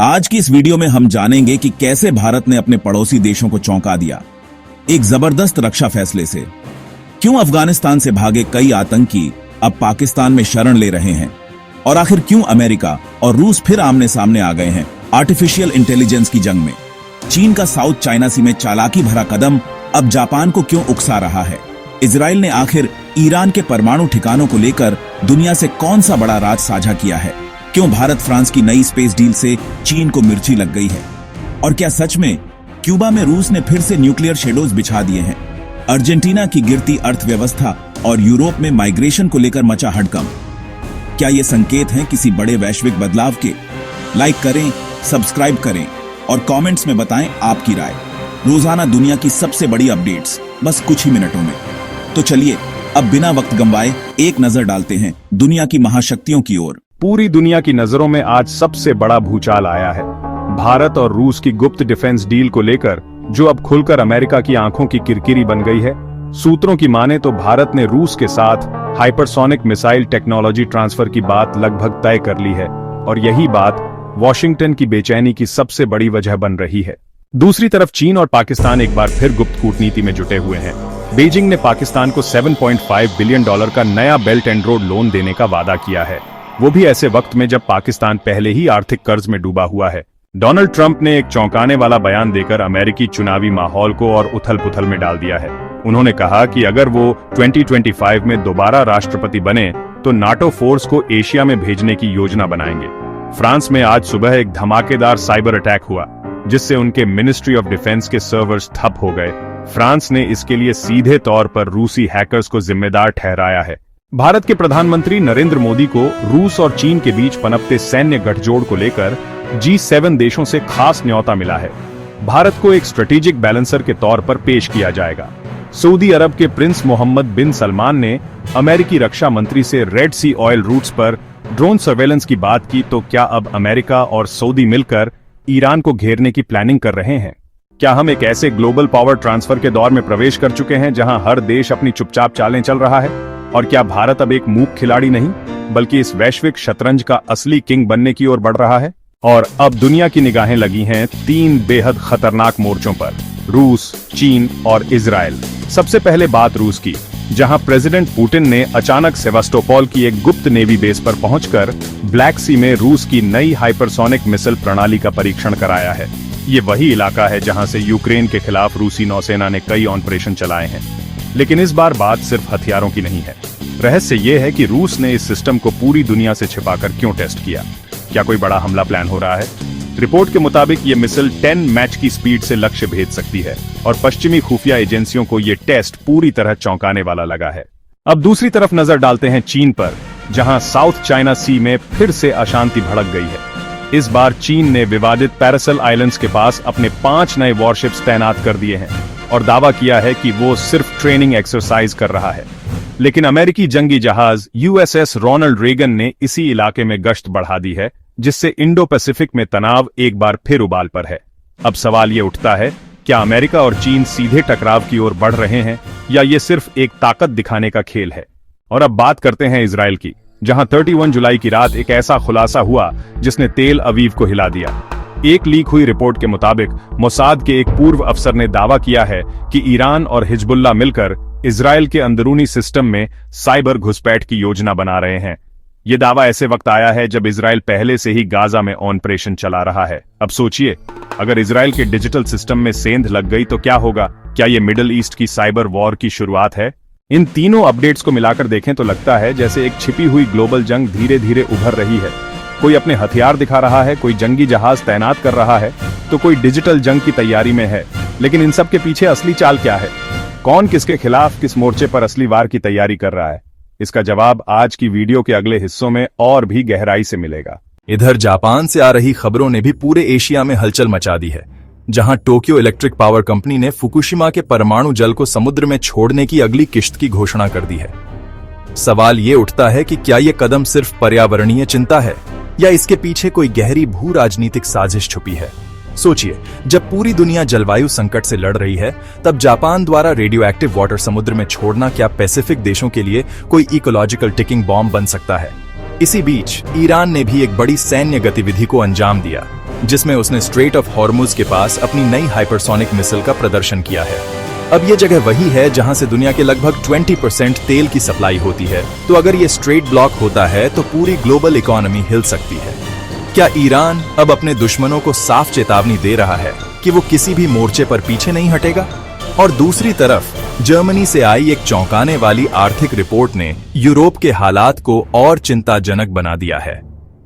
आज की इस वीडियो में हम जानेंगे कि कैसे भारत ने अपने पड़ोसी देशों को चौंका दिया एक जबरदस्त रक्षा फैसले से। क्यों अफगानिस्तान से भागे कई आतंकी अब पाकिस्तान में शरण ले रहे हैं, और आखिर क्यों अमेरिका और रूस फिर आमने सामने आ गए हैं आर्टिफिशियल इंटेलिजेंस की जंग में। चीन का साउथ चाइना सी में चालाकी भरा कदम अब जापान को क्यों उकसा रहा है। इजराइल ने आखिर ईरान के परमाणु ठिकानों को लेकर दुनिया से कौन सा बड़ा राज साझा किया है। क्यों भारत फ्रांस की नई स्पेस डील से चीन को मिर्ची लग गई है, और क्या सच में क्यूबा में रूस ने फिर से न्यूक्लियर शेडोज बिछा दिए हैं। अर्जेंटीना की गिरती अर्थव्यवस्था और यूरोप में माइग्रेशन को लेकर मचा हड़कंप, क्या ये संकेत हैं किसी बड़े वैश्विक बदलाव के। लाइक करें, सब्सक्राइब करें और कमेंट्स में बताएं आपकी राय। रोजाना दुनिया की सबसे बड़ी अपडेट्स बस कुछ ही मिनटों में। तो चलिए अब बिना वक्त गंवाए एक नजर डालते हैं दुनिया की महाशक्तियों की ओर। पूरी दुनिया की नजरों में आज सबसे बड़ा भूचाल आया है। भारत और रूस की गुप्त डिफेंस डील को लेकर, जो अब खुलकर अमेरिका की आंखों की किरकिरी बन गई है। सूत्रों की माने तो भारत ने रूस के साथ हाइपरसोनिक मिसाइल टेक्नोलॉजी ट्रांसफर की बात लगभग तय कर ली है, और यही बात वॉशिंगटन की बेचैनी की सबसे बड़ी वजह बन रही है। दूसरी तरफ चीन और पाकिस्तान एक बार फिर गुप्त कूटनीति में जुटे हुए हैं। बीजिंग ने पाकिस्तान को $7.5 बिलियन का नया बेल्ट एंड रोड लोन देने का वादा किया है, वो भी ऐसे वक्त में जब पाकिस्तान पहले ही आर्थिक कर्ज में डूबा हुआ है। डोनाल्ड ट्रंप ने एक चौंकाने वाला बयान देकर अमेरिकी चुनावी माहौल को और उथल-पुथल में डाल दिया है। उन्होंने कहा कि अगर वो 2025 में दोबारा राष्ट्रपति बने तो नाटो फोर्स को एशिया में भेजने की योजना बनाएंगे। फ्रांस में आज सुबह एक धमाकेदार साइबर अटैक हुआ, जिससे उनके मिनिस्ट्री ऑफ डिफेंस के सर्वर्स ठप हो गए। फ्रांस ने इसके लिए सीधे तौर पर रूसी हैकर्स को जिम्मेदार ठहराया है। भारत के प्रधानमंत्री नरेंद्र मोदी को रूस और चीन के बीच पनपते सैन्य गठजोड़ को लेकर G7 देशों से खास न्योता मिला है। भारत को एक स्ट्रेटेजिक बैलेंसर के तौर पर पेश किया जाएगा। सऊदी अरब के प्रिंस मोहम्मद बिन सलमान ने अमेरिकी रक्षा मंत्री से रेड सी ऑयल रूट्स पर ड्रोन सर्वेलेंस की बात की, तो क्या अब अमेरिका और सऊदी मिलकर ईरान को घेरने की प्लानिंग कर रहे हैं? क्या हम एक ऐसे ग्लोबल पावर ट्रांसफर के दौर में प्रवेश कर चुके हैं जहां हर देश अपनी चुपचाप चालें चल रहा है? और क्या भारत अब एक मूक खिलाड़ी नहीं, बल्कि इस वैश्विक शतरंज का असली किंग बनने की ओर बढ़ रहा है? और अब दुनिया की निगाहें लगी हैं 3 बेहद खतरनाक मोर्चों पर, रूस, चीन और इजराइल। सबसे पहले बात रूस की, जहां प्रेसिडेंट पुतिन ने अचानक सेवास्टोपोल की एक गुप्त नेवी बेस पर पहुंचकर ब्लैक सी में रूस की नई हाइपरसोनिक मिसाइल प्रणाली का परीक्षण कराया है। ये वही इलाका है जहां से यूक्रेन के खिलाफ रूसी नौसेना ने कई ऑपरेशन चलाए हैं। लेकिन इस बार बात सिर्फ हथियारों की नहीं है। रहस्य ये है कि रूस ने इस सिस्टम को पूरी दुनिया से छिपाकर क्यों टेस्ट किया। क्या कोई बड़ा हमला प्लान हो रहा है? रिपोर्ट के मुताबिक ये मिसाइल 10 मैच की स्पीड से लक्ष्य भेद सकती है, और पश्चिमी खुफिया एजेंसियों को ये टेस्ट पूरी तरह चौंकाने वाला लगा है। अब दूसरी तरफ नजर डालते हैं चीन पर, जहां साउथ चाइना सी में फिर से अशांति भड़क गई है। इस बार चीन ने विवादित पैरासेल आइलैंड्स के पास अपने 5 नए वॉरशिप्स तैनात कर दिए हैं, और दावा किया है कि वो सिर्फ ट्रेनिंग एक्सरसाइज कर रहा है। लेकिन अमेरिकी जंगी जहाज USS रोनाल्ड रेगन ने इसी इलाके में गश्त बढ़ा दी है, जिससे इंडो पैसिफिक में तनाव एक बार फिर उबाल पर है। अब सवाल ये उठता है, क्या अमेरिका और चीन सीधे टकराव की ओर बढ़ रहे हैं, या ये सिर्फ एक ताकत दिखाने का खेल है? और अब बात करते हैं इजराइल की, जहां 31 जुलाई की रात एक ऐसा खुलासा हुआ जिसने तेल अवीव को हिला दिया। एक लीक हुई रिपोर्ट के मुताबिक मोसाद के एक पूर्व अफसर ने दावा किया है कि ईरान और हिजबुल्लाह मिलकर इजराइल के अंदरूनी सिस्टम में साइबर घुसपैठ की योजना बना रहे हैं। ये दावा ऐसे वक्त आया है जब इजराइल पहले से ही गाजा में ऑपरेशन चला रहा है। अब सोचिए, अगर इजराइल के डिजिटल सिस्टम में सेंध लग गई तो क्या होगा? क्या ये मिडिल ईस्ट की साइबर वॉर की शुरुआत है? इन तीनों अपडेट्स को मिलाकर देखें तो लगता है जैसे एक छिपी हुई ग्लोबल जंग धीरे धीरे उभर रही है। कोई अपने हथियार दिखा रहा है, कोई जंगी जहाज तैनात कर रहा है, तो कोई डिजिटल जंग की तैयारी में है। लेकिन इन सब के पीछे असली चाल क्या है? कौन किसके खिलाफ किस मोर्चे पर असली वार की तैयारी कर रहा है? इसका जवाब आज की वीडियो के अगले हिस्सों में और भी गहराई से मिलेगा। इधर जापान से आ रही खबरों ने भी पूरे एशिया में हलचल मचा दी है, जहां टोक्यो इलेक्ट्रिक पावर कंपनी ने फुकुशिमा के परमाणु जल को समुद्र में छोड़ने की अगली किश्त की घोषणा कर दी है। सवाल ये उठता है कि क्या ये कदम सिर्फ पर्यावरणीय चिंता है, या इसके पीछे कोई गहरी भू राजनीतिक साजिश छुपी है। सोचिए, जब पूरी दुनिया जलवायु संकट से लड़ रही है, तब जापान द्वारा रेडियो एक्टिव वाटर समुद्र में छोड़ना क्या पैसिफिक देशों के लिए कोई इकोलॉजिकल टिकिंग बॉम्ब बन सकता है? इसी बीच ईरान ने भी एक बड़ी सैन्य गतिविधि को अंजाम दिया, जिसमें उसने स्ट्रेट ऑफ हॉर्मुज के पास अपनी नई हाइपरसोनिक मिसाइल का प्रदर्शन किया है। अब ये जगह वही है जहां से दुनिया के लगभग 20% तेल की सप्लाई होती है, तो अगर ये स्ट्रेट ब्लॉक होता है तो पूरी ग्लोबल इकोनॉमी हिल सकती है। क्या ईरान अब अपने दुश्मनों को साफ चेतावनी दे रहा है कि वो किसी भी मोर्चे पर पीछे नहीं हटेगा? और दूसरी तरफ जर्मनी से आई एक चौंकाने वाली आर्थिक रिपोर्ट ने यूरोप के हालात को और चिंताजनक बना दिया है,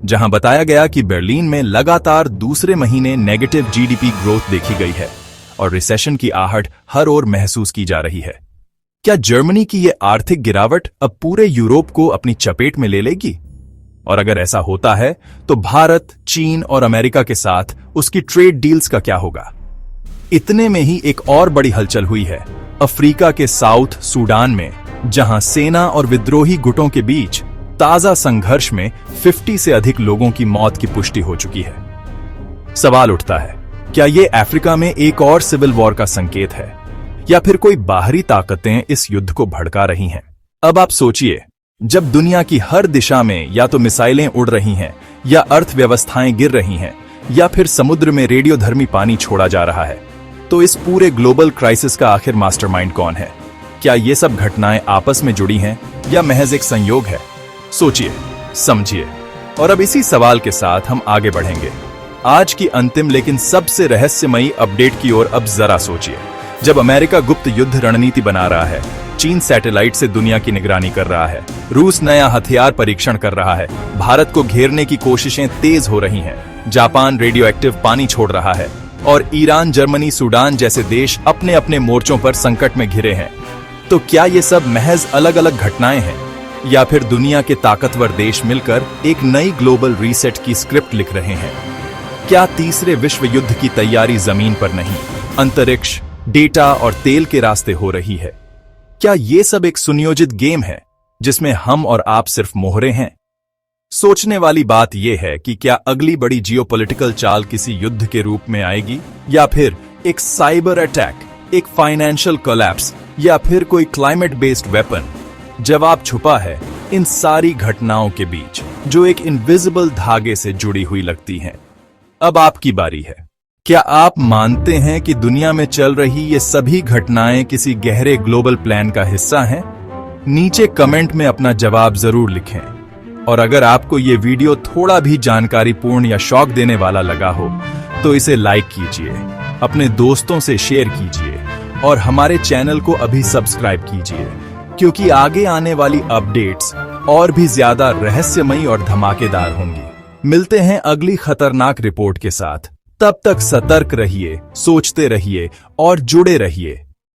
जहां बताया गया कि बर्लिन में लगातार दूसरे महीने नेगेटिव जीडीपी ग्रोथ देखी गई है और रिसेशन की आहट हर ओर महसूस की जा रही है। क्या जर्मनी की ये आर्थिक गिरावट अब पूरे यूरोप को अपनी चपेट में ले लेगी? और अगर ऐसा होता है तो भारत, चीन और अमेरिका के साथ उसकी ट्रेड डील्स का क्या होगा? इतने में ही एक और बड़ी हलचल हुई है अफ्रीका के साउथ सूडान में, जहां सेना और विद्रोही गुटों के बीच ताजा संघर्ष में 50 से अधिक लोगों की मौत की पुष्टि हो चुकी है। सवाल उठता है, क्या ये अफ्रीका में एक और सिविल वॉर का संकेत है या फिर कोई बाहरी ताकतें इस युद्ध को भड़का रही हैं? अब आप सोचिए, जब दुनिया की हर दिशा में या तो मिसाइलें उड़ रही हैं या अर्थव्यवस्थाएं गिर रही हैं या फिर समुद्र में रेडियोधर्मी पानी छोड़ा जा रहा है, तो इस पूरे ग्लोबल क्राइसिस का आखिर मास्टरमाइंड कौन है? क्या ये सब घटनाएं आपस में जुड़ी हैं या महज एक संयोग है? सोचिए, समझिए, और अब इसी सवाल के साथ हम आगे बढ़ेंगे। आज की अंतिम लेकिन सबसे रहस्यमयी अपडेट की ओर अब जरा सोचिए। जब अमेरिका गुप्त युद्ध रणनीति बना रहा है, चीन सैटेलाइट से दुनिया की निगरानी कर रहा है, रूस नया हथियार परीक्षण कर रहा है, भारत को घेरने की कोशिशें तेज हो रही हैं, जापान रेडियो एक्टिव पानी छोड़ रहा है और ईरान, जर्मनी, सूडान जैसे देश अपने अपने मोर्चों पर संकट में घिरे हैं, तो क्या ये सब महज अलग अलग घटनाएं हैं या फिर दुनिया के ताकतवर देश मिलकर एक नई ग्लोबल रीसेट की स्क्रिप्ट लिख रहे हैं? क्या तीसरे विश्व युद्ध की तैयारी जमीन पर नहीं, अंतरिक्ष, डेटा और तेल के रास्ते हो रही है? क्या ये सब एक सुनियोजित गेम है जिसमें हम और आप सिर्फ मोहरे हैं? सोचने वाली बात यह है कि क्या अगली बड़ी जियोपॉलिटिकल चाल किसी युद्ध के रूप में आएगी या फिर एक साइबर अटैक, एक फाइनेंशियल कोलैप्स या फिर कोई क्लाइमेट बेस्ड वेपन? जवाब छुपा है इन सारी घटनाओं के बीच, जो एक इनविजिबल धागे से जुड़ी हुई लगती हैं। अब आपकी बारी है। क्या आप मानते हैं कि दुनिया में चल रही ये सभी घटनाएं किसी गहरे ग्लोबल प्लान का हिस्सा हैं? नीचे कमेंट में अपना जवाब जरूर लिखें। और अगर आपको ये वीडियो थोड़ा भी जानकारीपूर्ण या शौक देने वाला लगा हो तो इसे लाइक कीजिए, अपने दोस्तों से शेयर कीजिए और हमारे चैनल को अभी सब्सक्राइब कीजिए, क्योंकि आगे आने वाली अपडेट्स और भी ज्यादा रहस्यमयी और धमाकेदार होंगी। मिलते हैं अगली खतरनाक रिपोर्ट के साथ। तब तक सतर्क रहिए, सोचते रहिए और जुड़े रहिए।